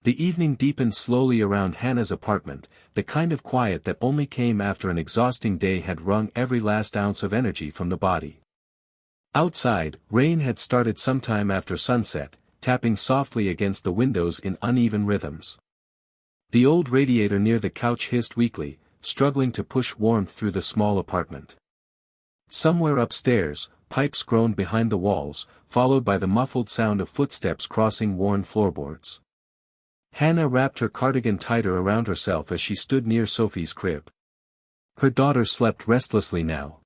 The evening deepened slowly around Hannah's apartment, the kind of quiet that only came after an exhausting day had wrung every last ounce of energy from the body. Outside, rain had started sometime after sunset, tapping softly against the windows in uneven rhythms. The old radiator near the couch hissed weakly, struggling to push warmth through the small apartment. Somewhere upstairs, pipes groaned behind the walls, followed by the muffled sound of footsteps crossing worn floorboards. Hannah wrapped her cardigan tighter around herself as she stood near Sophie's crib. Her daughter slept restlessly now.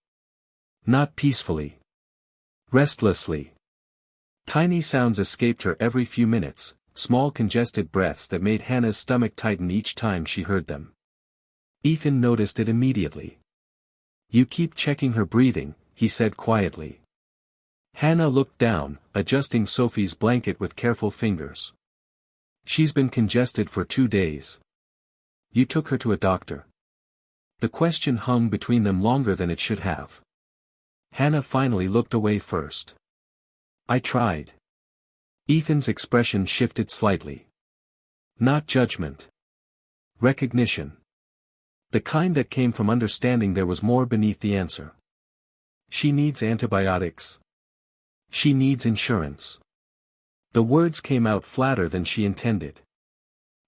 Not peacefully. Restlessly. Tiny sounds escaped her every few minutes, small congested breaths that made Hannah's stomach tighten each time she heard them. Ethan noticed it immediately. "You keep checking her breathing," he said quietly. Hannah looked down, adjusting Sophie's blanket with careful fingers. "She's been congested for 2 days. You took her to a doctor?" The question hung between them longer than it should have. Hannah finally looked away first. "I tried." Ethan's expression shifted slightly. Not judgment. Recognition. The kind that came from understanding there was more beneath the answer. "She needs antibiotics. She needs insurance." The words came out flatter than she intended.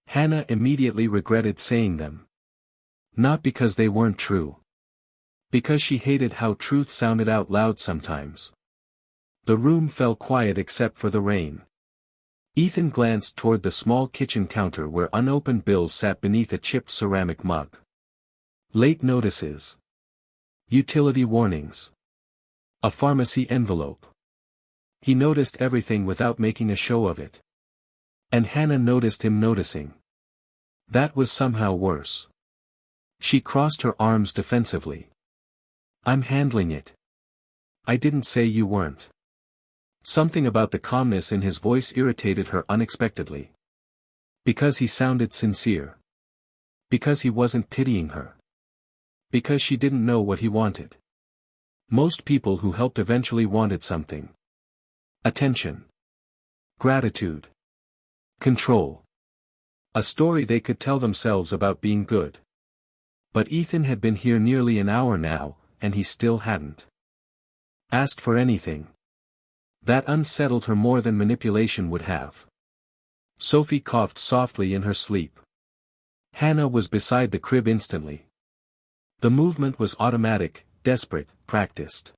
Hannah immediately regretted saying them. Not because they weren't true. Because she hated how truth sounded out loud sometimes. The room fell quiet except for the rain. Ethan glanced toward the small kitchen counter where unopened bills sat beneath a chipped ceramic mug. Late notices. Utility warnings. A pharmacy envelope. He noticed everything without making a show of it. And Hannah noticed him noticing. That was somehow worse. She crossed her arms defensively. "I'm handling it. I didn't say you weren't." Something about the calmness in his voice irritated her unexpectedly. Because he sounded sincere. Because he wasn't pitying her. Because she didn't know what he wanted. Most people who helped eventually wanted something. Attention. Gratitude. Control. A story they could tell themselves about being good. But Ethan had been here nearly an hour now, and he still hadn't asked for anything. That unsettled her more than manipulation would have. Sophie coughed softly in her sleep. Hannah was beside the crib instantly. The movement was automatic, desperate, practiced.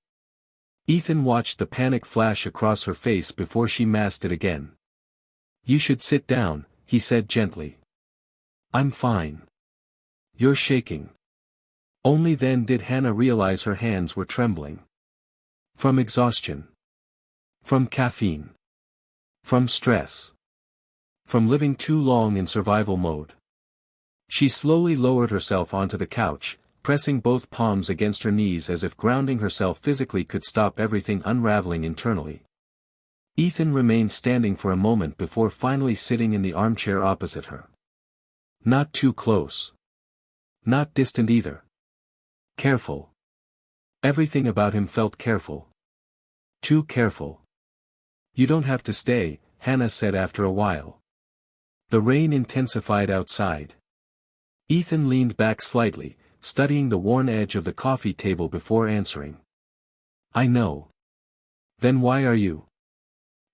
Ethan watched the panic flash across her face before she masked it again. "You should sit down," he said gently. "I'm fine." "You're shaking." Only then did Hannah realize her hands were trembling. From exhaustion. From caffeine. From stress. From living too long in survival mode. She slowly lowered herself onto the couch, pressing both palms against her knees as if grounding herself physically could stop everything unraveling internally. Ethan remained standing for a moment before finally sitting in the armchair opposite her. Not too close. Not distant either. Careful. Everything about him felt careful. Too careful. "You don't have to stay," Hannah said after a while. The rain intensified outside. Ethan leaned back slightly, studying the worn edge of the coffee table before answering. "I know." "Then why are you?"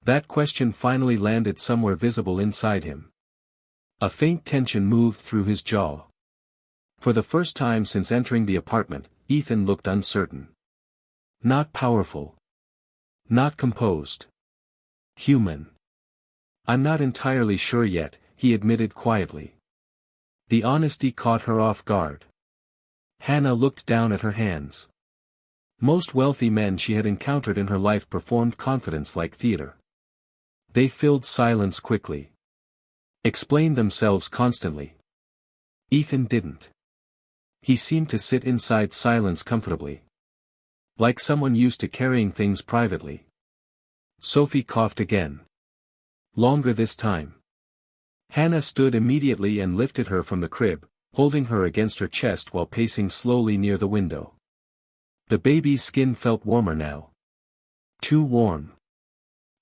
That question finally landed somewhere visible inside him. A faint tension moved through his jaw. For the first time since entering the apartment, Ethan looked uncertain. Not powerful. Not composed. Human. "I'm not entirely sure yet," he admitted quietly. The honesty caught her off guard. Hannah looked down at her hands. Most wealthy men she had encountered in her life performed confidence like theater. They filled silence quickly. Explained themselves constantly. Ethan didn't. He seemed to sit inside silence comfortably. Like someone used to carrying things privately. Sophie coughed again. Longer this time. Hannah stood immediately and lifted her from the crib, holding her against her chest while pacing slowly near the window. The baby's skin felt warmer now. Too warm.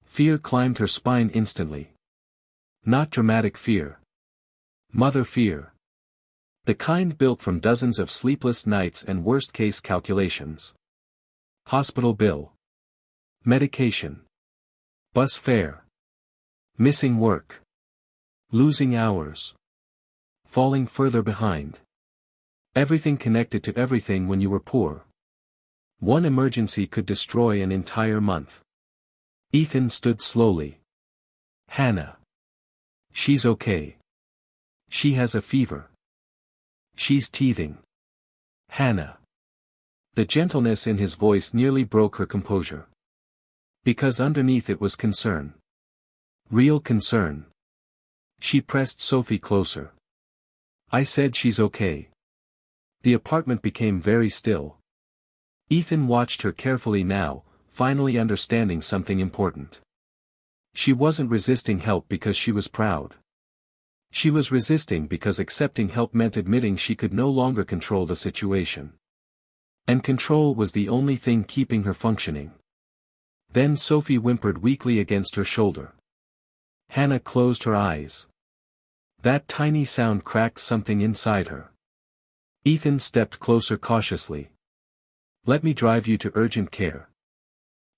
Fear climbed her spine instantly. Not dramatic fear. Mother fear. The kind built from dozens of sleepless nights and worst-case calculations. Hospital bill. Medication. Bus fare. Missing work. Losing hours. Falling further behind. Everything connected to everything when you were poor. One emergency could destroy an entire month. Ethan stood slowly. Hannah. She's okay. She has a fever. She's teething. Hannah. The gentleness in his voice nearly broke her composure. Because underneath it was concern. Real concern. She pressed Sophie closer. I said she's okay. The apartment became very still. Ethan watched her carefully now, finally understanding something important. She wasn't resisting help because she was proud. She was resisting because accepting help meant admitting she could no longer control the situation. And control was the only thing keeping her functioning. Then Sophie whimpered weakly against her shoulder. Hannah closed her eyes. That tiny sound cracked something inside her. Ethan stepped closer cautiously. Let me drive you to urgent care.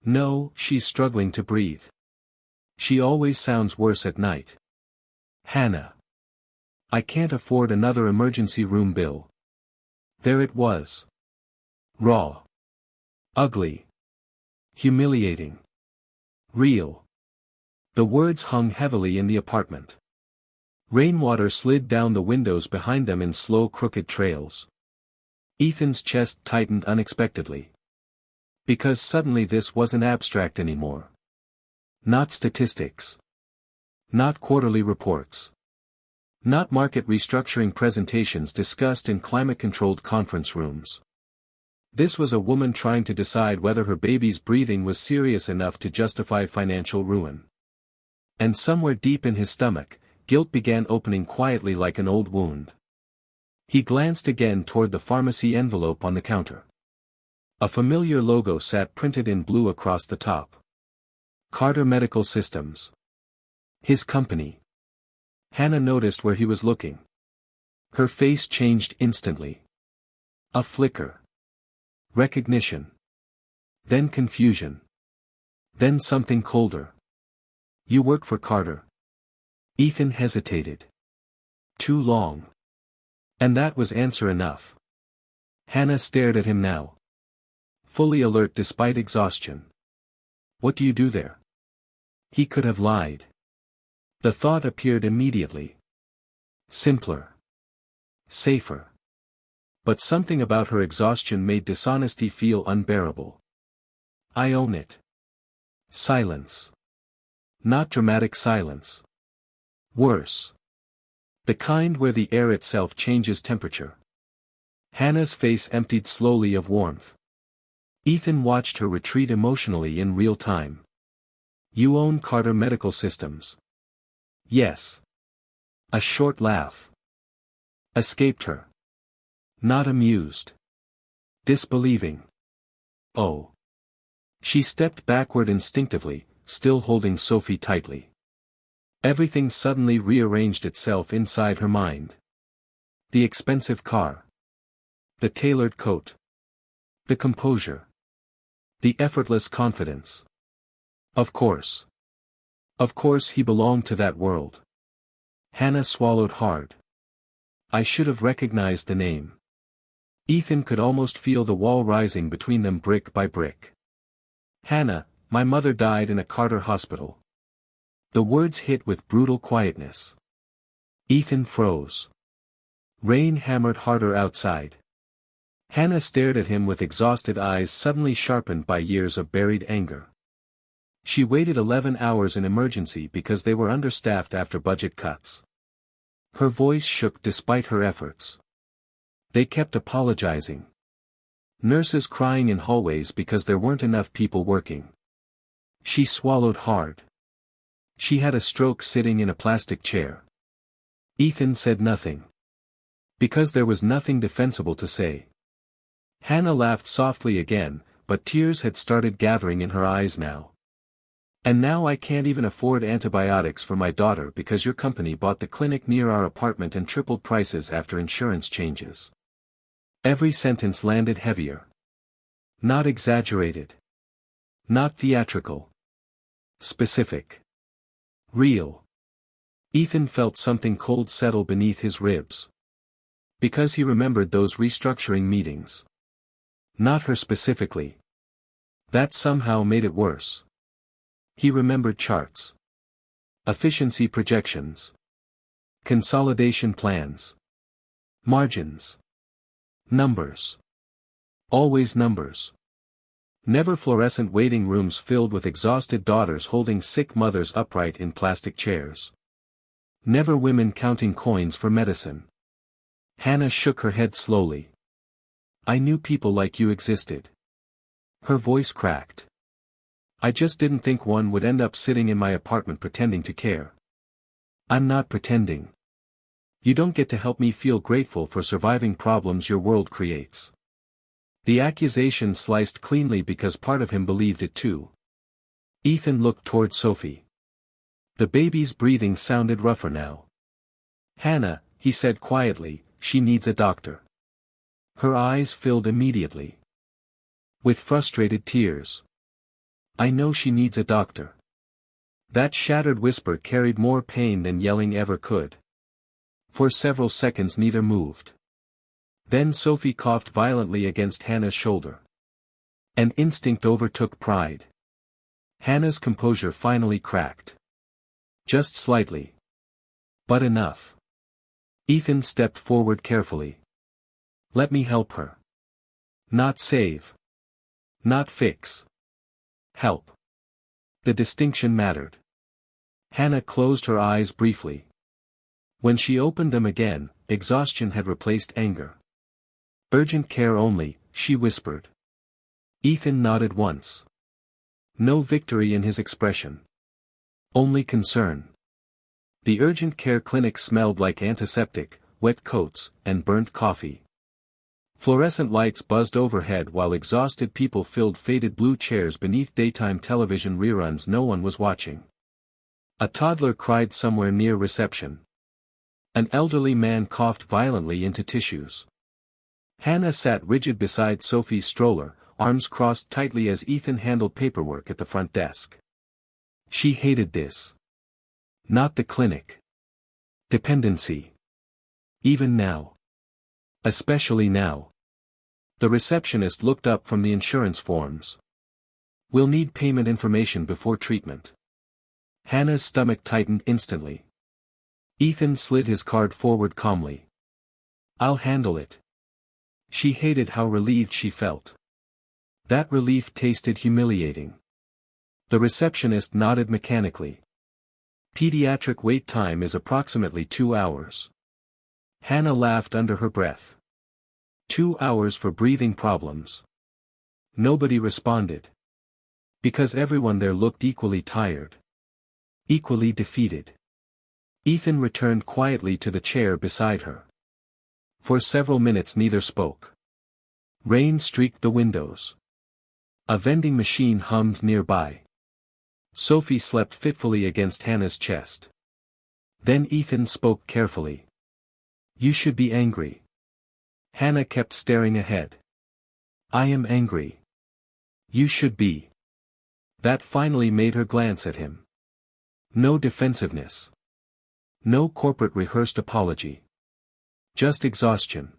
No, she's struggling to breathe. She always sounds worse at night. Hannah. I can't afford another emergency room bill. There it was. Raw. Ugly. Humiliating. Real. The words hung heavily in the apartment. Rainwater slid down the windows behind them in slow crooked trails. Ethan's chest tightened unexpectedly. Because suddenly this wasn't abstract anymore. Not statistics. Not quarterly reports. Not market restructuring presentations discussed in climate-controlled conference rooms. This was a woman trying to decide whether her baby's breathing was serious enough to justify financial ruin. And somewhere deep in his stomach, guilt began opening quietly like an old wound. He glanced again toward the pharmacy envelope on the counter. A familiar logo sat printed in blue across the top. Carter Medical Systems. His company. Hannah noticed where he was looking. Her face changed instantly. A flicker. Recognition. Then confusion. Then something colder. You work for Carter. Ethan hesitated. Too long. And that was answer enough. Hannah stared at him now. Fully alert despite exhaustion. What do you do there? He could have lied. The thought appeared immediately. Simpler. Safer. But something about her exhaustion made dishonesty feel unbearable. I own it. Silence. Not dramatic silence. Worse. The kind where the air itself changes temperature. Hannah's face emptied slowly of warmth. Ethan watched her retreat emotionally in real time. You own Carter Medical Systems. Yes. A short laugh escaped her. Not amused. Disbelieving. Oh. She stepped backward instinctively, still holding Sophie tightly. Everything suddenly rearranged itself inside her mind. The expensive car. The tailored coat. The composure. The effortless confidence. Of course. Of course he belonged to that world. Hannah swallowed hard. I should have recognized the name. Ethan could almost feel the wall rising between them brick by brick. Hannah, my mother died in a Carter hospital. The words hit with brutal quietness. Ethan froze. Rain hammered harder outside. Hannah stared at him with exhausted eyes suddenly sharpened by years of buried anger. She waited 11 hours in emergency because they were understaffed after budget cuts. Her voice shook despite her efforts. They kept apologizing. Nurses crying in hallways because there weren't enough people working. She swallowed hard. She had a stroke sitting in a plastic chair. Ethan said nothing. Because there was nothing defensible to say. Hannah laughed softly again, but tears had started gathering in her eyes now. And now I can't even afford antibiotics for my daughter because your company bought the clinic near our apartment and tripled prices after insurance changes. Every sentence landed heavier. Not exaggerated. Not theatrical. Specific. Real. Ethan felt something cold settle beneath his ribs. Because he remembered those restructuring meetings. Not her specifically. That somehow made it worse. He remembered charts. Efficiency projections. Consolidation plans. Margins. Numbers. Always numbers. Never fluorescent waiting rooms filled with exhausted daughters holding sick mothers upright in plastic chairs. Never women counting coins for medicine. Hannah shook her head slowly. I knew people like you existed. Her voice cracked. I just didn't think one would end up sitting in my apartment pretending to care. I'm not pretending. You don't get to help me feel grateful for surviving problems your world creates. The accusation sliced cleanly because part of him believed it too. Ethan looked toward Sophie. The baby's breathing sounded rougher now. Hannah, he said quietly, she needs a doctor. Her eyes filled immediately. With frustrated tears. I know she needs a doctor. That shattered whisper carried more pain than yelling ever could. For several seconds neither moved. Then Sophie coughed violently against Hannah's shoulder. An instinct overtook pride. Hannah's composure finally cracked. Just slightly. But enough. Ethan stepped forward carefully. Let me help her. Not save. Not fix. Help. The distinction mattered. Hannah closed her eyes briefly. When she opened them again, exhaustion had replaced anger. Urgent care only, she whispered. Ethan nodded once. No victory in his expression. Only concern. The urgent care clinic smelled like antiseptic, wet coats, and burnt coffee. Fluorescent lights buzzed overhead while exhausted people filled faded blue chairs beneath daytime television reruns no one was watching. A toddler cried somewhere near reception. An elderly man coughed violently into tissues. Hannah sat rigid beside Sophie's stroller, arms crossed tightly as Ethan handled paperwork at the front desk. She hated this. Not the clinic. Dependency. Even now. Especially now. The receptionist looked up from the insurance forms. We'll need payment information before treatment. Hannah's stomach tightened instantly. Ethan slid his card forward calmly. I'll handle it. She hated how relieved she felt. That relief tasted humiliating. The receptionist nodded mechanically. Pediatric wait time is approximately 2 hours. Hannah laughed under her breath. 2 hours for breathing problems. Nobody responded. Because everyone there looked equally tired. Equally defeated. Ethan returned quietly to the chair beside her. For several minutes neither spoke. Rain streaked the windows. A vending machine hummed nearby. Sophie slept fitfully against Hannah's chest. Then Ethan spoke carefully. You should be angry. Hannah kept staring ahead. I am angry. You should be. That finally made her glance at him. No defensiveness. No corporate rehearsed apology. Just exhaustion.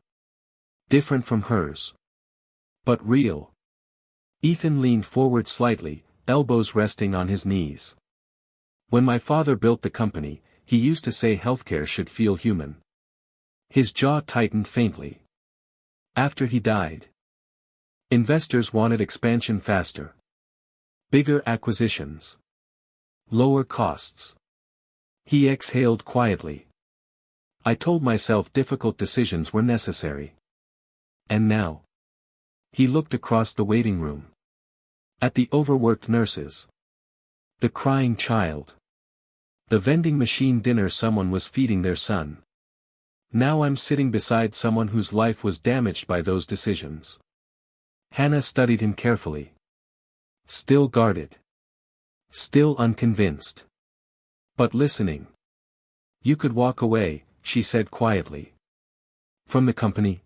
Different from hers. But real. Ethan leaned forward slightly, elbows resting on his knees. When my father built the company, he used to say healthcare should feel human. His jaw tightened faintly. After he died. Investors wanted expansion faster. Bigger acquisitions. Lower costs. He exhaled quietly. I told myself difficult decisions were necessary. And now. He looked across the waiting room. At the overworked nurses. The crying child. The vending machine dinner someone was feeding their son. Now I'm sitting beside someone whose life was damaged by those decisions. Hannah studied him carefully. Still guarded. Still unconvinced. But listening. You could walk away, she said quietly. From the company?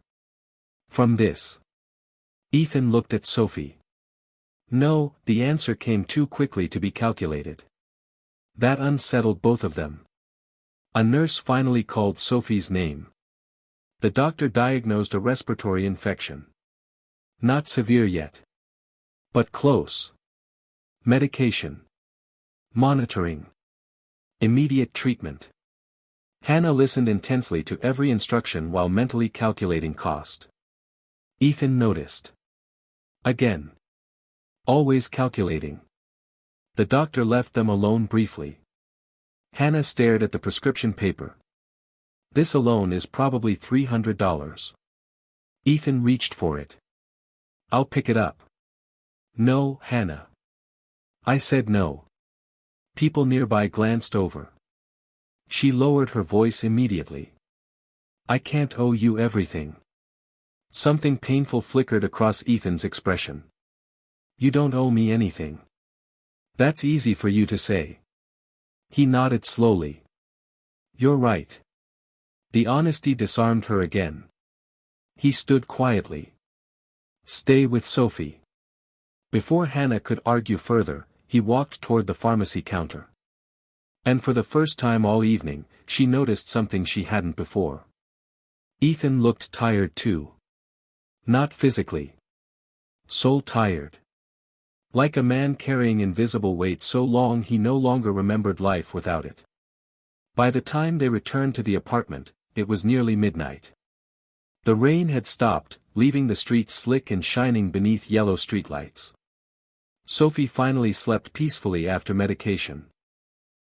From this? Ethan looked at Sophie. No, the answer came too quickly to be calculated. That unsettled both of them. A nurse finally called Sophie's name. The doctor diagnosed a respiratory infection. Not severe yet. But close. Medication. Monitoring. Immediate treatment. Hannah listened intensely to every instruction while mentally calculating cost. Ethan noticed. Again. Always calculating. The doctor left them alone briefly. Hannah stared at the prescription paper. This alone is probably $300. Ethan reached for it. I'll pick it up. No, Hannah. I said no. People nearby glanced over. She lowered her voice immediately. I can't owe you everything. Something painful flickered across Ethan's expression. You don't owe me anything. That's easy for you to say. He nodded slowly. You're right. The honesty disarmed her again. He stood quietly. Stay with Sophie. Before Hannah could argue further, he walked toward the pharmacy counter. And for the first time all evening, she noticed something she hadn't before. Ethan looked tired too. Not physically. Soul tired. Like a man carrying invisible weight so long he no longer remembered life without it. By the time they returned to the apartment, it was nearly midnight. The rain had stopped, leaving the streets slick and shining beneath yellow streetlights. Sophie finally slept peacefully after medication.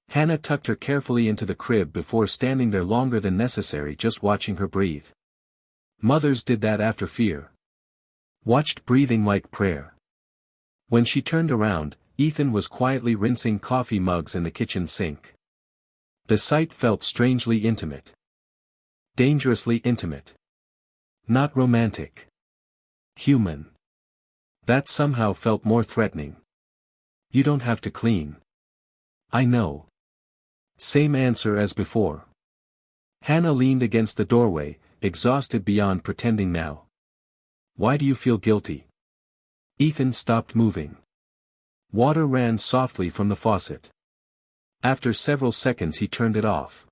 Hannah tucked her carefully into the crib before standing there longer than necessary just watching her breathe. Mothers did that after fear. Watched breathing like prayer. When she turned around, Ethan was quietly rinsing coffee mugs in the kitchen sink. The sight felt strangely intimate. Dangerously intimate. Not romantic. Human. That somehow felt more threatening. You don't have to clean. I know. Same answer as before. Hannah leaned against the doorway, exhausted beyond pretending now. Why do you feel guilty? Ethan stopped moving. Water ran softly from the faucet. After several seconds he turned it off.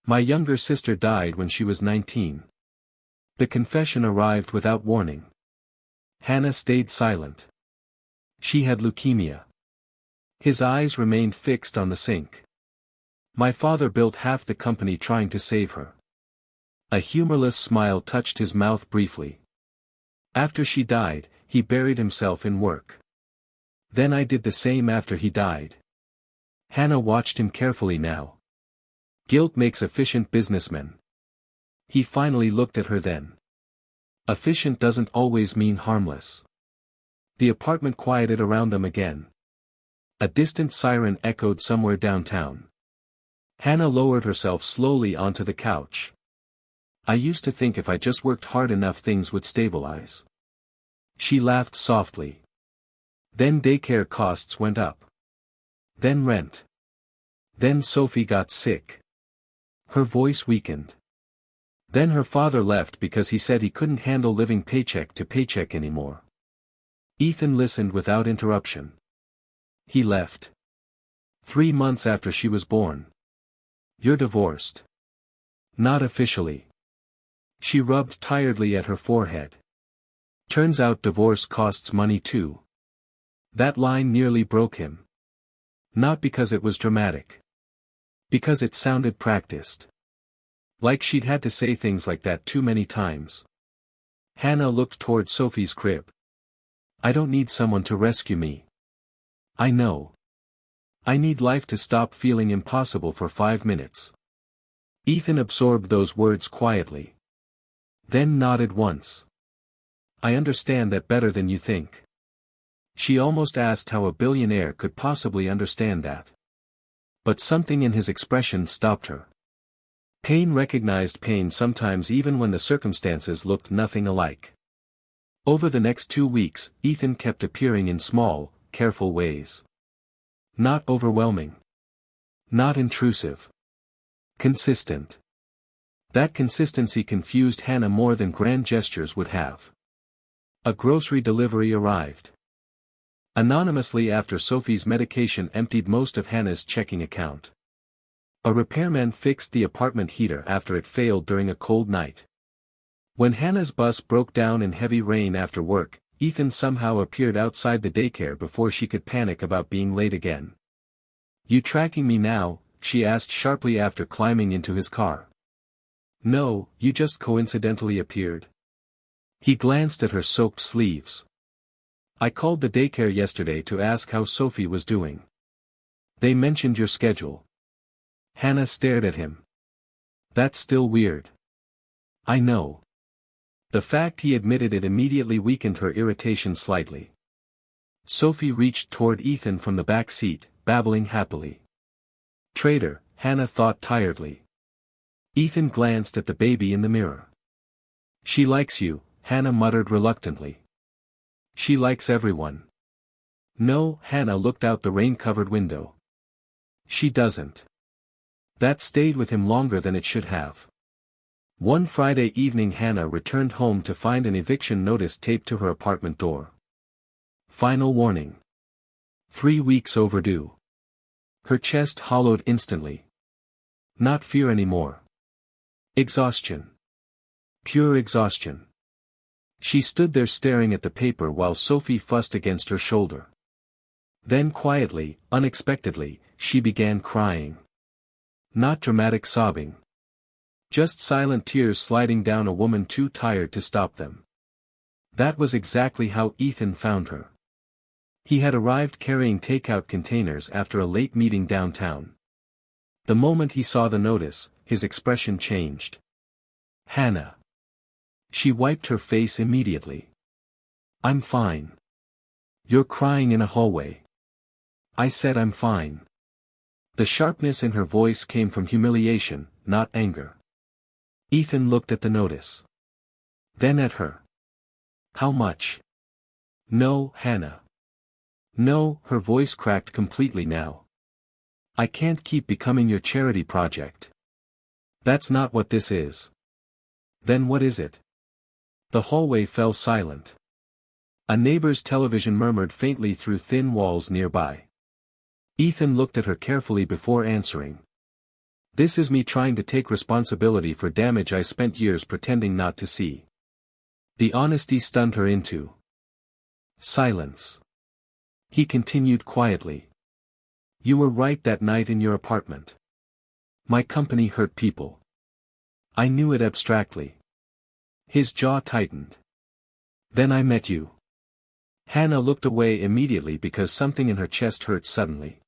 My younger sister died when she was 19. The confession arrived without warning. Hannah stayed silent. She had leukemia. His eyes remained fixed on the sink. My father built half the company trying to save her. A humorless smile touched his mouth briefly. After she died, he buried himself in work. Then I did the same after he died. Hannah watched him carefully now. Guilt makes efficient businessmen. He finally looked at her then. Efficient doesn't always mean harmless. The apartment quieted around them again. A distant siren echoed somewhere downtown. Hannah lowered herself slowly onto the couch. I used to think if I just worked hard enough things would stabilize. She laughed softly. Then daycare costs went up. Then rent. Then Sophie got sick. Her voice weakened. Then her father left because he said he couldn't handle living paycheck to paycheck anymore. Ethan listened without interruption. He left. 3 months after she was born. You're divorced. Not officially. She rubbed tiredly at her forehead. Turns out divorce costs money too. That line nearly broke him. Not because it was dramatic. Because it sounded practiced. Like she'd had to say things like that too many times. Hannah looked toward Sophie's crib. I don't need someone to rescue me. I know. I need life to stop feeling impossible for 5 minutes. Ethan absorbed those words quietly. Then nodded once. I understand that better than you think. She almost asked how a billionaire could possibly understand that. But something in his expression stopped her. Pain recognized pain sometimes even when the circumstances looked nothing alike. Over the next 2 weeks, Ethan kept appearing in small, careful ways. Not overwhelming. Not intrusive. Consistent. That consistency confused Hannah more than grand gestures would have. A grocery delivery arrived. Anonymously after Sophie's medication emptied most of Hannah's checking account. A repairman fixed the apartment heater after it failed during a cold night. When Hannah's bus broke down in heavy rain after work, Ethan somehow appeared outside the daycare before she could panic about being late again. "You tracking me now?" she asked sharply after climbing into his car. "No, you just coincidentally appeared." He glanced at her soaked sleeves. "I called the daycare yesterday to ask how Sophie was doing. They mentioned your schedule." Hannah stared at him. "That's still weird." "I know." The fact he admitted it immediately weakened her irritation slightly. Sophie reached toward Ethan from the back seat, babbling happily. "Traitor," Hannah thought tiredly. Ethan glanced at the baby in the mirror. "She likes you," Hannah muttered reluctantly. "She likes everyone." "No," Hannah looked out the rain-covered window. "She doesn't." That stayed with him longer than it should have. One Friday evening Hannah returned home to find an eviction notice taped to her apartment door. Final warning. 3 weeks overdue. Her chest hollowed instantly. Not fear anymore. Exhaustion. Pure exhaustion. She stood there staring at the paper while Sophie fussed against her shoulder. Then quietly, unexpectedly, she began crying. Not dramatic sobbing. Just silent tears sliding down a woman too tired to stop them. That was exactly how Ethan found her. He had arrived carrying takeout containers after a late meeting downtown. The moment he saw the notice, his expression changed. "Hannah." She wiped her face immediately. "I'm fine." "You're crying in a hallway." "I said I'm fine." The sharpness in her voice came from humiliation, not anger. Ethan looked at the notice. Then at her. "How much?" "No, Hannah." "No," her voice cracked completely now. "I can't keep becoming your charity project. That's not what this is." "Then what is it?" The hallway fell silent. A neighbor's television murmured faintly through thin walls nearby. Ethan looked at her carefully before answering. "This is me trying to take responsibility for damage I spent years pretending not to see." The honesty stunned her into silence. He continued quietly. "You were right that night in your apartment. My company hurt people. I knew it abstractly." His jaw tightened. "Then I met you." Hannah looked away immediately because something in her chest hurt suddenly.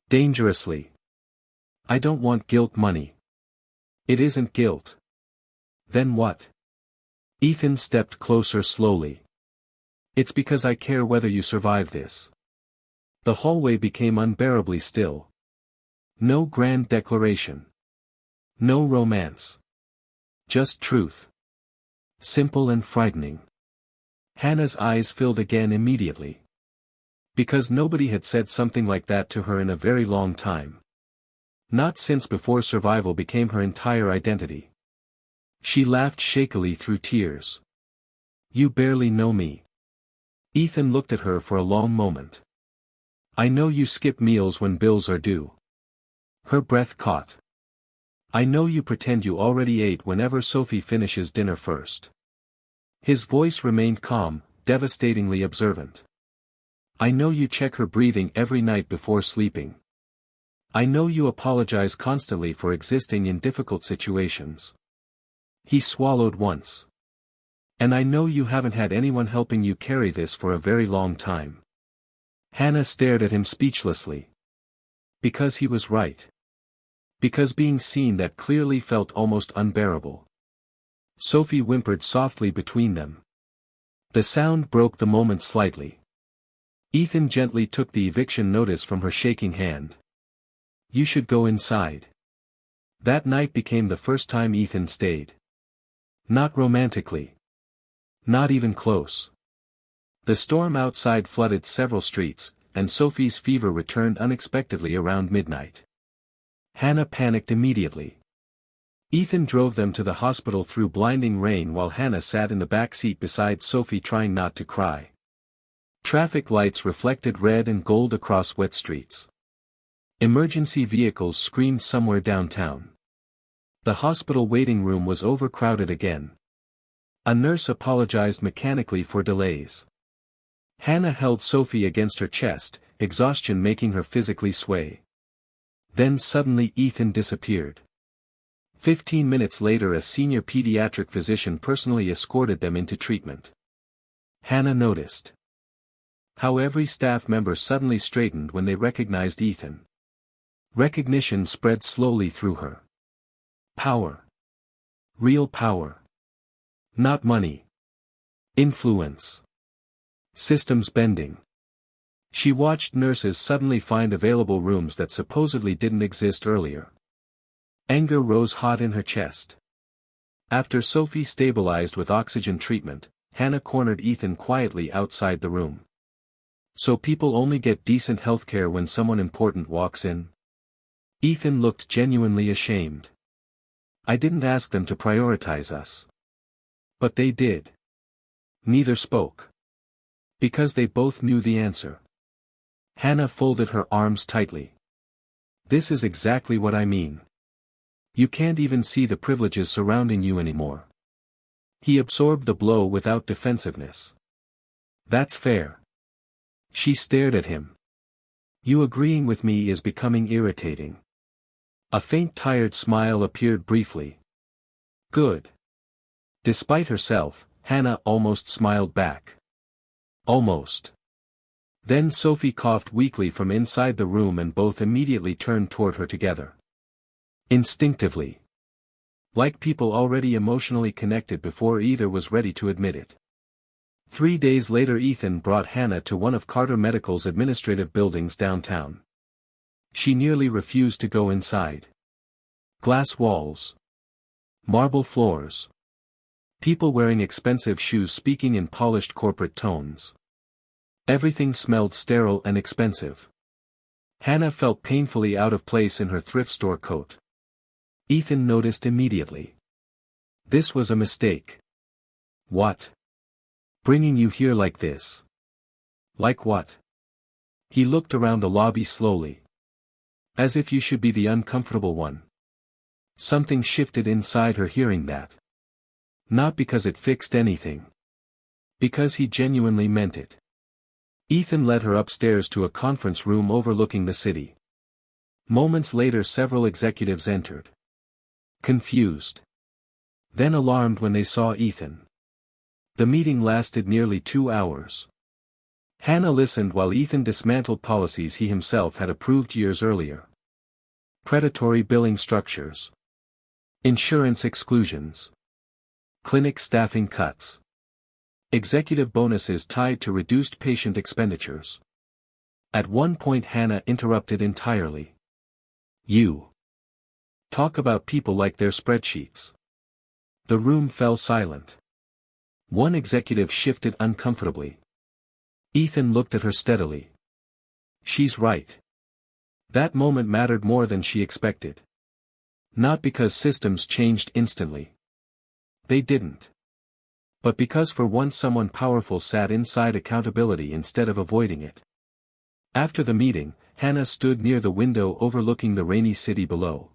Dangerously. "I don't want guilt money." "It isn't guilt." "Then what?" Ethan stepped closer slowly. "It's because I care whether you survive this." The hallway became unbearably still. No grand declaration. No romance. Just truth. Simple and frightening. Hannah's eyes filled again immediately. Because nobody had said something like that to her in a very long time. Not since before survival became her entire identity. She laughed shakily through tears. "You barely know me." Ethan looked at her for a long moment. "I know you skip meals when bills are due." Her breath caught. "I know you pretend you already ate whenever Sophie finishes dinner first." His voice remained calm, devastatingly observant. "I know you check her breathing every night before sleeping. I know you apologize constantly for existing in difficult situations." He swallowed once. "And I know you haven't had anyone helping you carry this for a very long time." Hannah stared at him speechlessly. Because he was right. Because being seen that clearly felt almost unbearable. Sophie whimpered softly between them. The sound broke the moment slightly. Ethan gently took the eviction notice from her shaking hand. "You should go inside." That night became the first time Ethan stayed. Not romantically. Not even close. The storm outside flooded several streets, and Sophie's fever returned unexpectedly around midnight. Hannah panicked immediately. Ethan drove them to the hospital through blinding rain while Hannah sat in the back seat beside Sophie trying not to cry. Traffic lights reflected red and gold across wet streets. Emergency vehicles screamed somewhere downtown. The hospital waiting room was overcrowded again. A nurse apologized mechanically for delays. Hannah held Sophie against her chest, exhaustion making her physically sway. Then suddenly Ethan disappeared. 15 minutes later a senior pediatric physician personally escorted them into treatment. Hannah noticed how every staff member suddenly straightened when they recognized Ethan. Recognition spread slowly through her. Power. Real power. Not money. Influence. Systems bending. She watched nurses suddenly find available rooms that supposedly didn't exist earlier. Anger rose hot in her chest. After Sophie stabilized with oxygen treatment, Hannah cornered Ethan quietly outside the room. So people only get decent healthcare when someone important walks in? Ethan looked genuinely ashamed. I didn't ask them to prioritize us. But they did. Neither spoke. Because they both knew the answer. Hannah folded her arms tightly. This is exactly what I mean. You can't even see the privileges surrounding you anymore. He absorbed the blow without defensiveness. That's fair. She stared at him. You agreeing with me is becoming irritating. A faint tired smile appeared briefly. Good. Despite herself, Hannah almost smiled back. Almost. Then Sophie coughed weakly from inside the room and both immediately turned toward her together. Instinctively. Like people already emotionally connected before either was ready to admit it. 3 days later Ethan brought Hannah to one of Carter Medical's administrative buildings downtown. She nearly refused to go inside. Glass walls. Marble floors. People wearing expensive shoes speaking in polished corporate tones. Everything smelled sterile and expensive. Hannah felt painfully out of place in her thrift store coat. Ethan noticed immediately. This was a mistake. What? Bringing you here like this? Like what? He looked around the lobby slowly. As if you should be the uncomfortable one. Something shifted inside her hearing that. Not because it fixed anything. Because he genuinely meant it. Ethan led her upstairs to a conference room overlooking the city. Moments later several executives entered. Confused. Then alarmed when they saw Ethan. The meeting lasted nearly 2 hours. Hannah listened while Ethan dismantled policies he himself had approved years earlier. Predatory billing structures. Insurance exclusions. Clinic staffing cuts. Executive bonuses tied to reduced patient expenditures. At one point Hannah interrupted entirely. You. Talk about people like their spreadsheets. The room fell silent. One executive shifted uncomfortably. Ethan looked at her steadily. She's right. That moment mattered more than she expected. Not because systems changed instantly. They didn't. But because for once someone powerful sat inside accountability instead of avoiding it. After the meeting, Hannah stood near the window overlooking the rainy city below.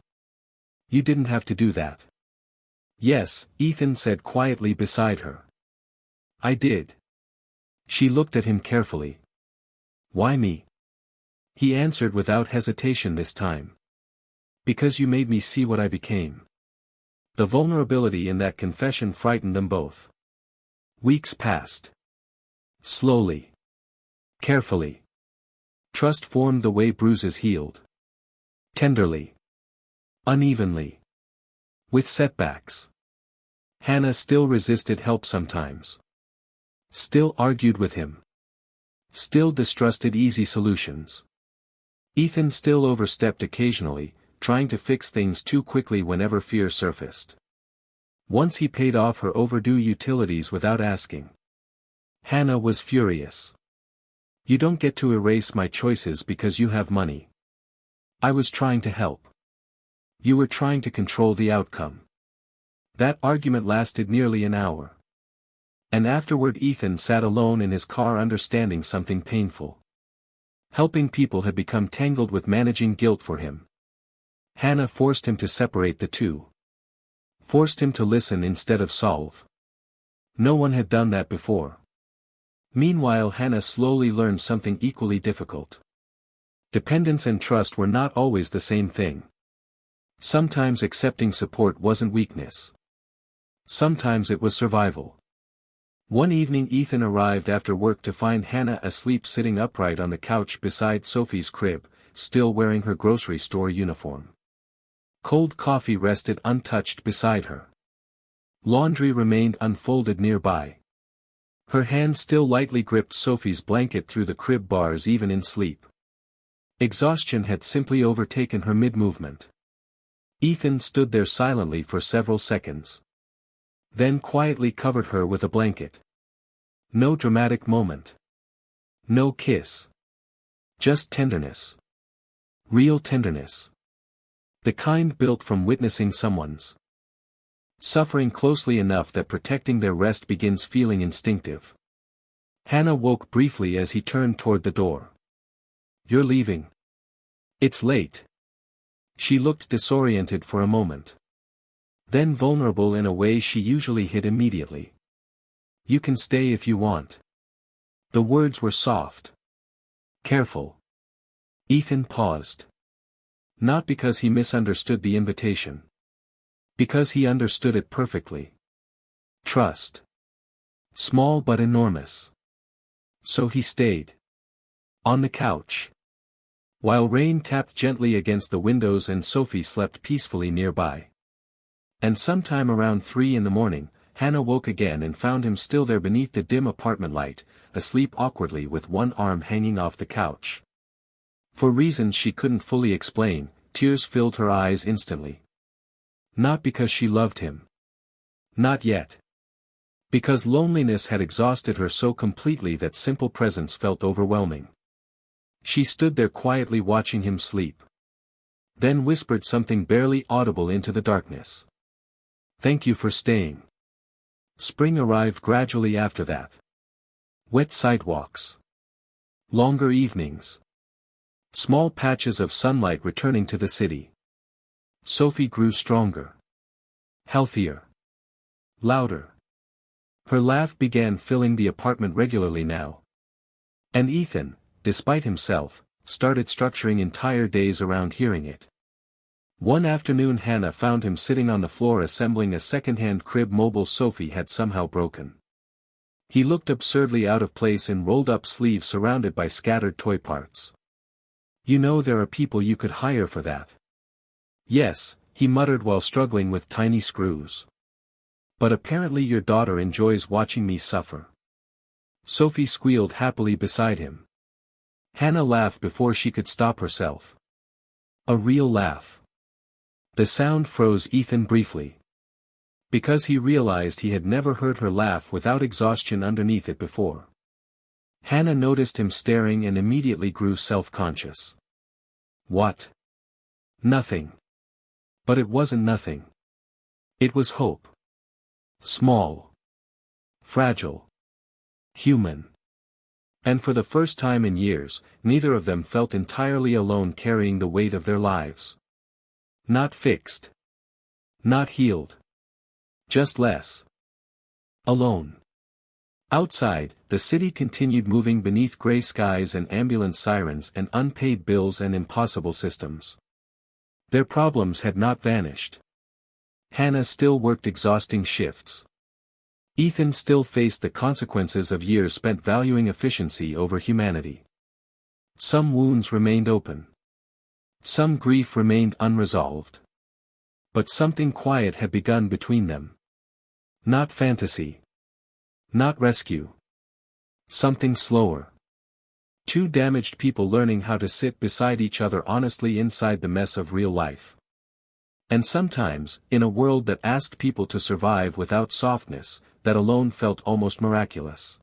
You didn't have to do that. Yes, Ethan said quietly beside her. I did. She looked at him carefully. Why me? He answered without hesitation this time. Because you made me see what I became. The vulnerability in that confession frightened them both. Weeks passed. Slowly. Carefully. Trust formed the way bruises healed. Tenderly. Unevenly. With setbacks. Hannah still resisted help sometimes. Still argued with him. Still distrusted easy solutions. Ethan still overstepped occasionally, trying to fix things too quickly whenever fear surfaced. Once he paid off her overdue utilities without asking. Hannah was furious. You don't get to erase my choices because you have money. I was trying to help. You were trying to control the outcome. That argument lasted nearly an hour. And afterward Ethan sat alone in his car understanding something painful. Helping people had become tangled with managing guilt for him. Hannah forced him to separate the two. Forced him to listen instead of solve. No one had done that before. Meanwhile Hannah slowly learned something equally difficult. Dependence and trust were not always the same thing. Sometimes accepting support wasn't weakness. Sometimes it was survival. One evening Ethan arrived after work to find Hannah asleep sitting upright on the couch beside Sophie's crib, still wearing her grocery store uniform. Cold coffee rested untouched beside her. Laundry remained unfolded nearby. Her hand still lightly gripped Sophie's blanket through the crib bars even in sleep. Exhaustion had simply overtaken her mid-movement. Ethan stood there silently for several seconds. Then quietly covered her with a blanket. No dramatic moment. No kiss. Just tenderness. Real tenderness. The kind built from witnessing someone's suffering closely enough that protecting their rest begins feeling instinctive. Hannah woke briefly as he turned toward the door. You're leaving. It's late. She looked disoriented for a moment. Then vulnerable in a way she usually hid immediately. You can stay if you want. The words were soft. Careful. Ethan paused. Not because he misunderstood the invitation. Because he understood it perfectly. Trust. Small but enormous. So he stayed. On the couch. While rain tapped gently against the windows and Sophie slept peacefully nearby. And sometime around 3 in the morning, Hannah woke again and found him still there beneath the dim apartment light, asleep awkwardly with one arm hanging off the couch. For reasons she couldn't fully explain, tears filled her eyes instantly. Not because she loved him. Not yet. Because loneliness had exhausted her so completely that simple presence felt overwhelming. She stood there quietly watching him sleep. Then whispered something barely audible into the darkness. Thank you for staying. Spring arrived gradually after that. Wet sidewalks. Longer evenings. Small patches of sunlight returning to the city. Sophie grew stronger. Healthier. Louder. Her laugh began filling the apartment regularly now. And Ethan, despite himself, started structuring entire days around hearing it. One afternoon Hannah found him sitting on the floor assembling a second-hand crib mobile Sophie had somehow broken. He looked absurdly out of place in rolled-up sleeves surrounded by scattered toy parts. You know there are people you could hire for that. Yes, he muttered while struggling with tiny screws. But apparently your daughter enjoys watching me suffer. Sophie squealed happily beside him. Hannah laughed before she could stop herself. A real laugh. The sound froze Ethan briefly. Because he realized he had never heard her laugh without exhaustion underneath it before. Hannah noticed him staring and immediately grew self-conscious. What? Nothing. But it wasn't nothing. It was hope. Small. Fragile. Human. And for the first time in years, neither of them felt entirely alone carrying the weight of their lives. Not fixed. Not healed. Just less. Alone. Outside, the city continued moving beneath gray skies and ambulance sirens and unpaid bills and impossible systems. Their problems had not vanished. Hannah still worked exhausting shifts. Ethan still faced the consequences of years spent valuing efficiency over humanity. Some wounds remained open. Some grief remained unresolved. But something quiet had begun between them. Not fantasy. Not rescue. Something slower. Two damaged people learning how to sit beside each other honestly inside the mess of real life. And sometimes, in a world that asked people to survive without softness, that alone felt almost miraculous.